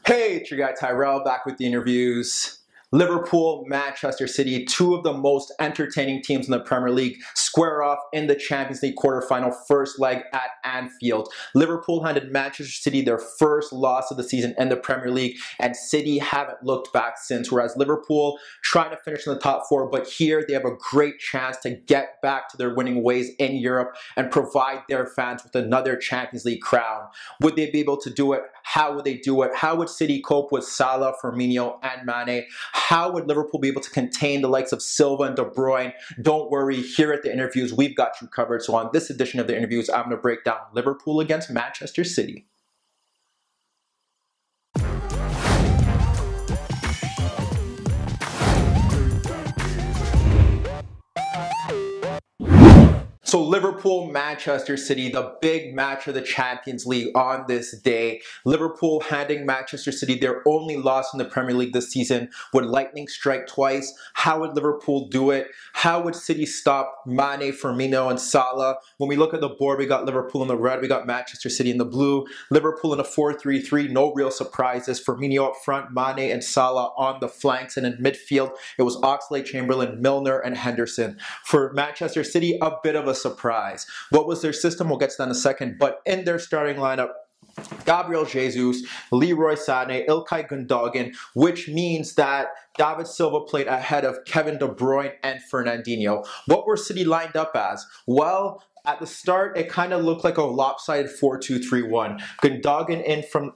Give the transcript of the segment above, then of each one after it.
Hey, it's your guy Tyrrell back with the interviews. Liverpool, Manchester City, two of the most entertaining teams in the Premier League, square off in the Champions League quarterfinal first leg at Anfield. Liverpool handed Manchester City their first loss of the season in the Premier League, and City haven't looked back since, whereas Liverpool trying to finish in the top four, but here they have a great chance to get back to their winning ways in Europe and provide their fans with another Champions League crown. Would they be able to do it? How would they do it? How would City cope with Salah, Firmino, and Mane? How would Liverpool be able to contain the likes of Silva and De Bruyne? Don't worry, here at the interviews, we've got you covered. So on this edition of the interviews, I'm going to break down Liverpool against Manchester City. So Liverpool, Manchester City, the big match of the Champions League on this day. Liverpool handing Manchester City their only loss in the Premier League this season. Would lightning strike twice? How would Liverpool do it? How would City stop Mane, Firmino, and Salah? When we look at the board, we got Liverpool in the red, we got Manchester City in the blue. Liverpool in a 4-3-3, no real surprises. Firmino up front, Mane and Salah on the flanks, and in midfield, it was Oxlade-Chamberlain, Milner, and Henderson. For Manchester City, a bit of a surprise. What was their system? We'll get to that in a second. But in their starting lineup, Gabriel Jesus, Leroy Sané, Ilkay Gundogan, which means that David Silva played ahead of Kevin De Bruyne and Fernandinho. What were City lined up as? Well, at the start, it kind of looked like a lopsided 4-2-3-1. Gundogan in from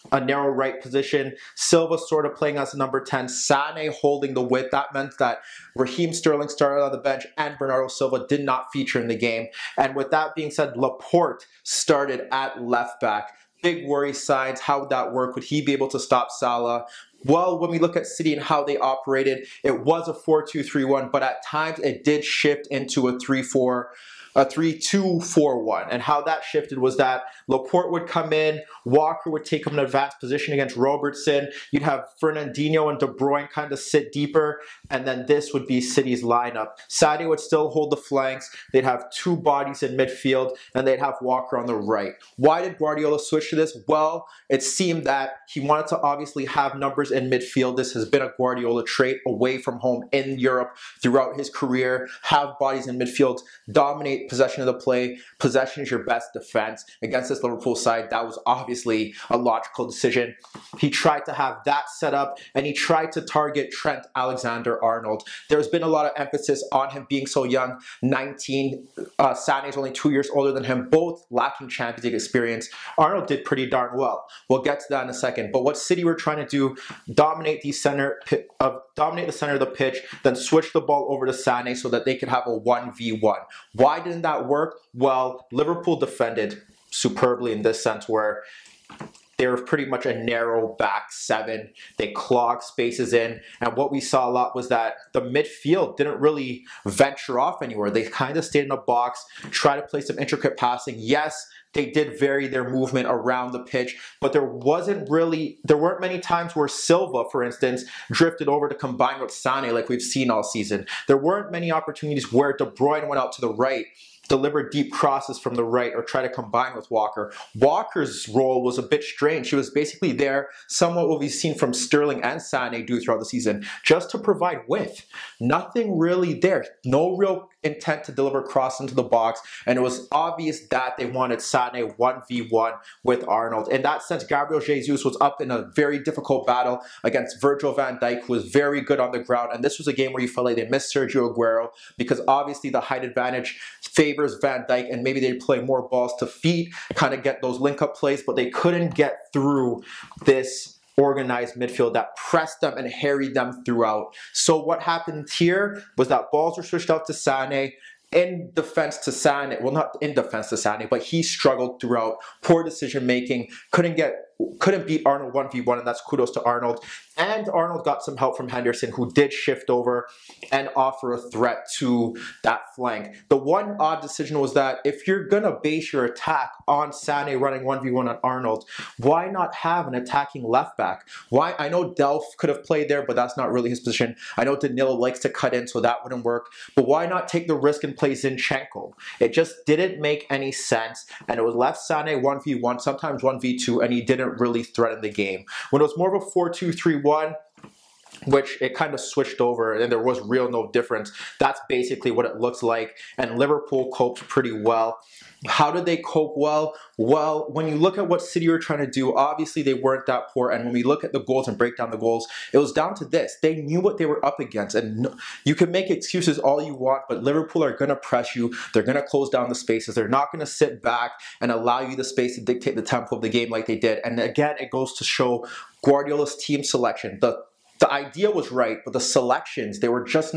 a narrow right position, Silva sort of playing as a number 10, Sané holding the width. That meant that Raheem Sterling started on the bench and Bernardo Silva did not feature in the game. And with that being said, Laporte started at left back. Big worry signs. How would that work? Would he be able to stop Salah? Well, when we look at City and how they operated, it was a 4-2-3-1, but at times it did shift into a 3-2-4-1. And how that shifted was that Laporte would come in, Walker would take him in an advanced position against Robertson. You'd have Fernandinho and De Bruyne kind of sit deeper, and then this would be City's lineup. Sadio would still hold the flanks. They'd have two bodies in midfield, and they'd have Walker on the right. Why did Guardiola switch to this? Well, it seemed that he wanted to obviously have numbers in midfield. This has been a Guardiola trait away from home in Europe throughout his career. Have bodies in midfield, dominate possession of the play. Possession is your best defense. Against this Liverpool side, that was obviously a logical decision. He tried to have that set up, and he tried to target Trent Alexander-Arnold. There's been a lot of emphasis on him being so young, 19. Sané is only 2 years older than him, both lacking Champions League experience. Arnold did pretty darn well. We'll get to that in a second. But what City were trying to do, dominate the center of the pitch, then switch the ball over to Sané so that they could have a 1v1. Why didn't that work? Well, Liverpool defended superbly in this sense where they were pretty much a narrow back seven. They clogged spaces in. And what we saw a lot was that the midfield didn't really venture off anywhere. They kind of stayed in a box, tried to play some intricate passing. Yes, they did vary their movement around the pitch, but there weren't many times where Silva, for instance, drifted over to combine with Sané like we've seen all season. There weren't many opportunities where De Bruyne went out to the right, deliver deep crosses from the right, or try to combine with Walker. Walker's role was a bit strange. She was basically there, somewhat what we've seen from Sterling and Sané do throughout the season, just to provide width. Nothing really there. No real intent to deliver cross into the box, and it was obvious that they wanted Sané 1v1 with Arnold. In that sense, Gabriel Jesus was up in a very difficult battle against Virgil van Dijk, who was very good on the ground, and this was a game where you felt like they missed Sergio Aguero because obviously the height advantage favors Van Dijk, and maybe they'd play more balls to feet, kind of get those link-up plays, but they couldn't get through this organized midfield that pressed them and harried them throughout. So what happened here was that balls were switched out to Sané, in defense to Sané, well, not in defense to Sané, but he struggled throughout. Poor decision making, couldn't beat Arnold 1v1, and that's kudos to Arnold. And Arnold got some help from Henderson, who did shift over and offer a threat to that flank. The one odd decision was that if you're going to base your attack on Sané running 1v1 on Arnold, why not have an attacking left back? Why? I know Delph could have played there, but that's not really his position. I know Danilo likes to cut in, so that wouldn't work. But why not take the risk and play Zinchenko? It just didn't make any sense, and it was left Sané 1v1, sometimes 1v2, and he didn't really threaten the game. When it was more of a 4-2-3-1, which it kind of switched over and there was no difference. That's basically what it looks like, and Liverpool coped pretty well. How did they cope well? Well, when you look at what City were trying to do, obviously they weren't that poor, and when we look at the goals and break down the goals, it was down to this. They knew what they were up against, and you can make excuses all you want, but Liverpool are going to press you. They're going to close down the spaces. They're not going to sit back and allow you the space to dictate the tempo of the game like they did. And again, it goes to show Guardiola's team selection. The idea was right, but the selections, they were just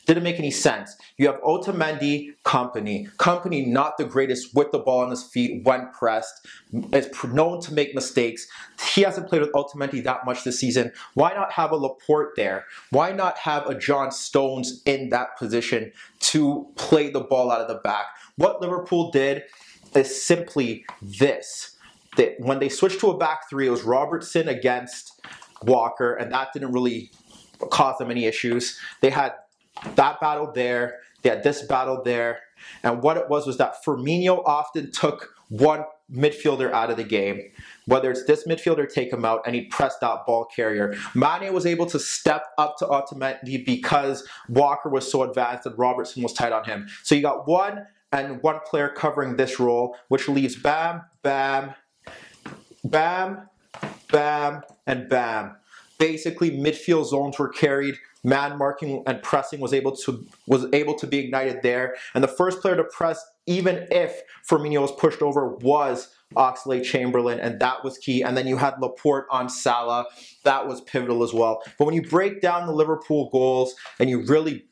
didn't make any sense. You have Otamendi, Company not the greatest with the ball on his feet when pressed, is known to make mistakes. He hasn't played with Otamendi that much this season. Why not have a Laporte there? Why not have a John Stones in that position to play the ball out of the back? What Liverpool did is simply this. When they switched to a back three, it was Robertson against Walker, and that didn't really cause them any issues. They had that battle there, they had this battle there, and what it was that Firmino often took one midfielder out of the game. Whether it's this midfielder, take him out, and he'd press that ball carrier. Mane was able to step up to Otamendi because Walker was so advanced and Robertson was tight on him. So you got one player covering this role, which leaves Bam, Bam, Bam, Bam, and Bam. Basically, midfield zones were carried. Man marking and pressing was able to be ignited there. And the first player to press, even if Firmino was pushed over, was Oxlade-Chamberlain, and that was key. And then you had Laporte on Salah. That was pivotal as well. But when you break down the Liverpool goals and you really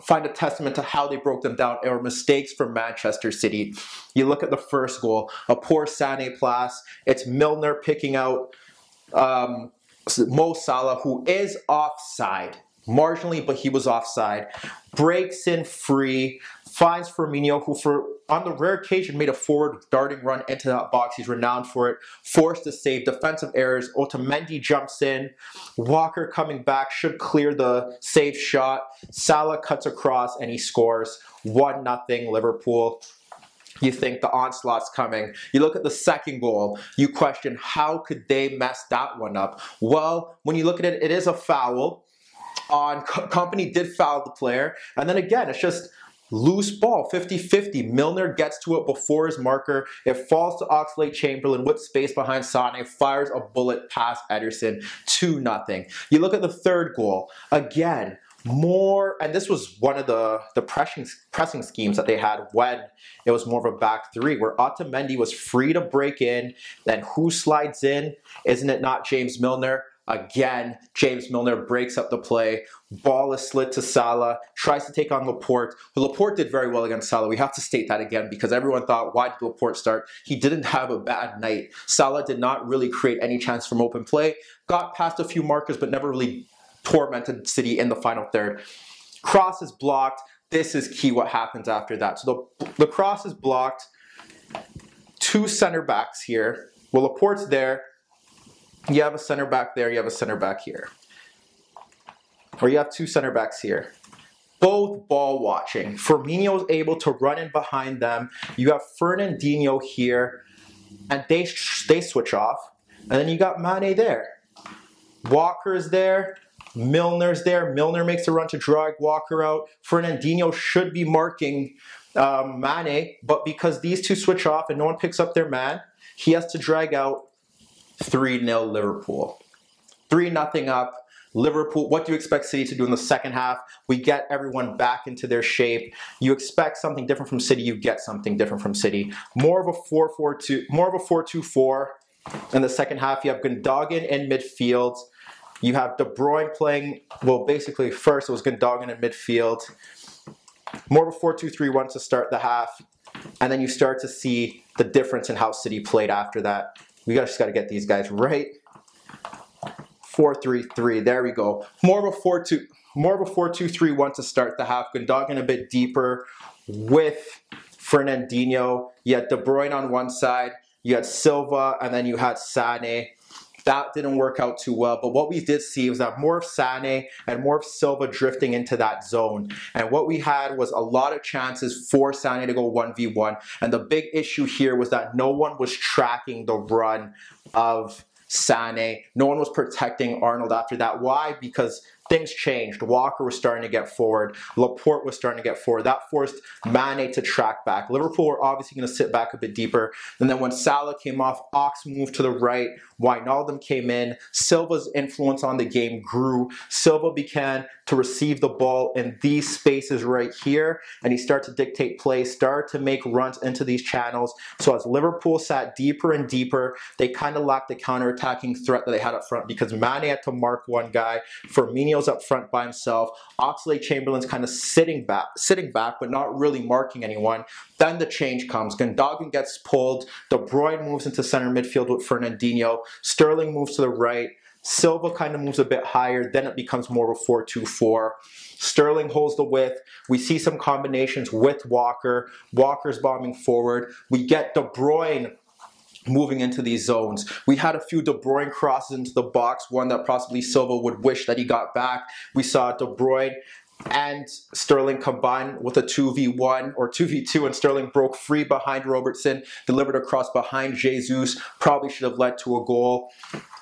find a testament to how they broke them down, or mistakes from Manchester City. You look at the first goal, a poor Sané pass. It's Milner picking out Mo Salah, who is offside, marginally, but he was offside. Breaks in free, finds Firmino, who on the rare occasion made a forward darting run into that box. He's renowned for it. Forced to save, defensive errors. Otamendi jumps in. Walker coming back, should clear the safe shot. Salah cuts across and he scores. 1-0 Liverpool. You think the onslaught's coming. You look at the second goal, you question how could they mess that one up? Well, when you look at it, it is a foul. Company did foul the player. And then again, it's just loose ball, 50-50. Milner gets to it before his marker. It falls to Oxlade-Chamberlain with space behind Sané, fires a bullet past Ederson, 2-0. You look at the third goal, again, and this was one of the pressing schemes that they had when it was more of a back three, where Otamendi was free to break in. Then who slides in? Isn't it not James Milner? Again, James Milner breaks up the play. Ball is slid to Salah, tries to take on Laporte. Laporte did very well against Salah. We have to state that again because everyone thought, why did Laporte start? He didn't have a bad night. Salah did not really create any chance from open play. Got past a few markers, but never really tormented City in the final third. Cross is blocked. This is key what happens after that. So the cross is blocked. Two center backs here. Well, Laporte's there. You have a center back there. You have a center back here. Or you have two center backs here. Both ball watching. Firmino is able to run in behind them. You have Fernandinho here. And they switch off. And then you got Mane there. Walker's there. Milner's there. Milner makes a run to drag Walker out. Fernandinho should be marking Mane, but because these two switch off and no one picks up their man, he has to drag out. 3-0 Liverpool. 3-0 up. Liverpool, what do you expect City to do in the second half? We get everyone back into their shape. You expect something different from City, you get something different from City. More of a 4-4-2, more of a 4-2-4 in the second half. You have Gundogan in midfield. You have De Bruyne playing, well, basically first it was Gundogan in midfield. More of a 4-2-3-1 to start the half. And then you start to see the difference in how City played after that. We just got to get these guys right. 4-3-3. There we go. More of a 4-2-3-1 to start the half. Gundogan a bit deeper with Fernandinho. You had De Bruyne on one side, you had Silva, and then you had Sané. That didn't work out too well, but what we did see was that more of Sané and more of Silva drifting into that zone. And what we had was a lot of chances for Sané to go 1v1. And the big issue here was that no one was tracking the run of Sané. No one was protecting Arnold after that. Why? Because things changed. Walker was starting to get forward. Laporte was starting to get forward. That forced Mane to track back. Liverpool were obviously going to sit back a bit deeper. And then when Salah came off, Ox moved to the right. Wijnaldum came in. Silva's influence on the game grew. Silva began to receive the ball in these spaces right here, and he started to dictate play, started to make runs into these channels. So as Liverpool sat deeper and deeper, they kind of lacked the counter-attacking threat that they had up front because Mane had to mark one guy. Firmino's up front by himself. Oxlade-Chamberlain's kind of sitting back, but not really marking anyone. Then the change comes. Gundogan gets pulled. De Bruyne moves into center midfield with Fernandinho. Sterling moves to the right. Silva kind of moves a bit higher. Then it becomes more of a 4-2-4. Sterling holds the width. We see some combinations with Walker. Walker's bombing forward. We get De Bruyne moving into these zones. We had a few De Bruyne crosses into the box, one that possibly Silva would wish that he got back. We saw De Bruyne and Sterling combined with a 2v1 or 2v2, and Sterling broke free behind Robertson, delivered a cross behind Jesus, probably should have led to a goal.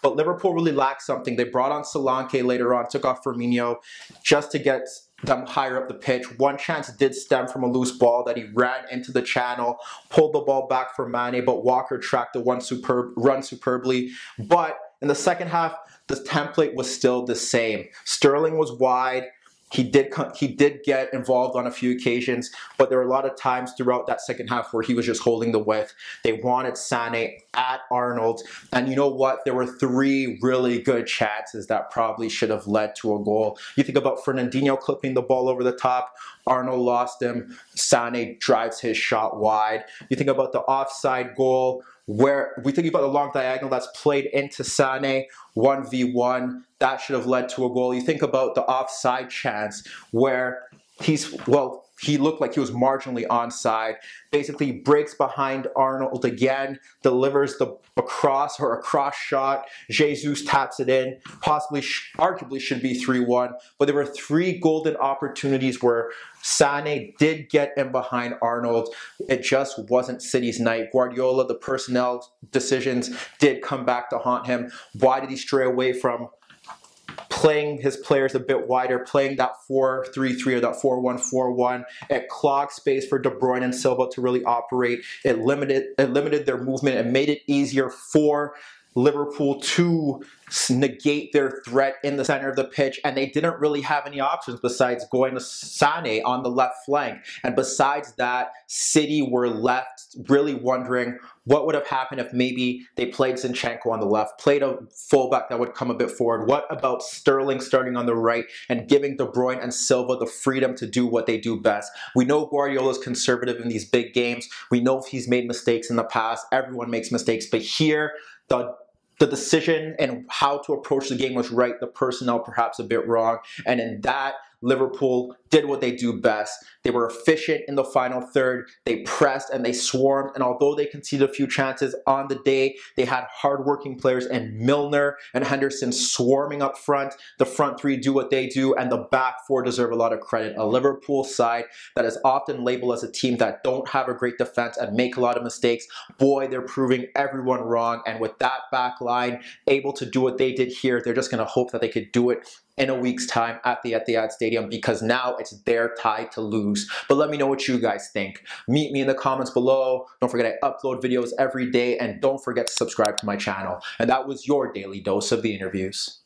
But Liverpool really lacked something. They brought on Solanke later on, took off Firmino just to get them higher up the pitch. One chance did stem from a loose ball that he ran into the channel, pulled the ball back for Mane, but Walker tracked the run superbly. But in the second half, the template was still the same. Sterling was wide. He did get involved on a few occasions, but there were a lot of times throughout that second half where he was just holding the width. They wanted Sané at Arnold, and you know what? There were three really good chances that probably should have led to a goal. You think about Fernandinho clipping the ball over the top, Arnold lost him, Sané drives his shot wide. You think about the offside goal, where we think about the long diagonal that's played into Sané, 1v1, that should have led to a goal. You think about the offside chance where he looked like he was marginally onside, basically breaks behind Arnold again, delivers a cross shot, Jesus taps it in, possibly, arguably should be 3-1, but there were three golden opportunities where Sané did get in behind Arnold. It just wasn't City's night. Guardiola, the personnel decisions did come back to haunt him. Why did he stray away from playing his players a bit wider, playing that 4-3-3 or that 4-1-4-1? It clogged space for De Bruyne and Silva to really operate. It limited their movement and made it easier for Liverpool to negate their threat in the center of the pitch, and they didn't really have any options besides going to Sané on the left flank. And besides that, City were left really wondering what would have happened if maybe they played Zinchenko on the left, played a fullback that would come a bit forward. What about Sterling starting on the right and giving De Bruyne and Silva the freedom to do what they do best? We know Guardiola's conservative in these big games. We know he's made mistakes in the past. Everyone makes mistakes, but here, the decision and how to approach the game was right. The personnel perhaps a bit wrong. And in that, Liverpool did what they do best. They were efficient in the final third. They pressed and they swarmed. And although they conceded a few chances on the day, they had hardworking players and Milner and Henderson swarming up front. The front three do what they do, and the back four deserve a lot of credit. A Liverpool side that is often labeled as a team that don't have a great defense and make a lot of mistakes. Boy, they're proving everyone wrong. And with that back line able to do what they did here, they're just going to hope that they could do it in a week's time at the Etihad Stadium, because now it's their tie to lose. But let me know what you guys think. Meet me in the comments below. Don't forget I upload videos every day, and don't forget to subscribe to my channel. And that was your daily dose of the interviews.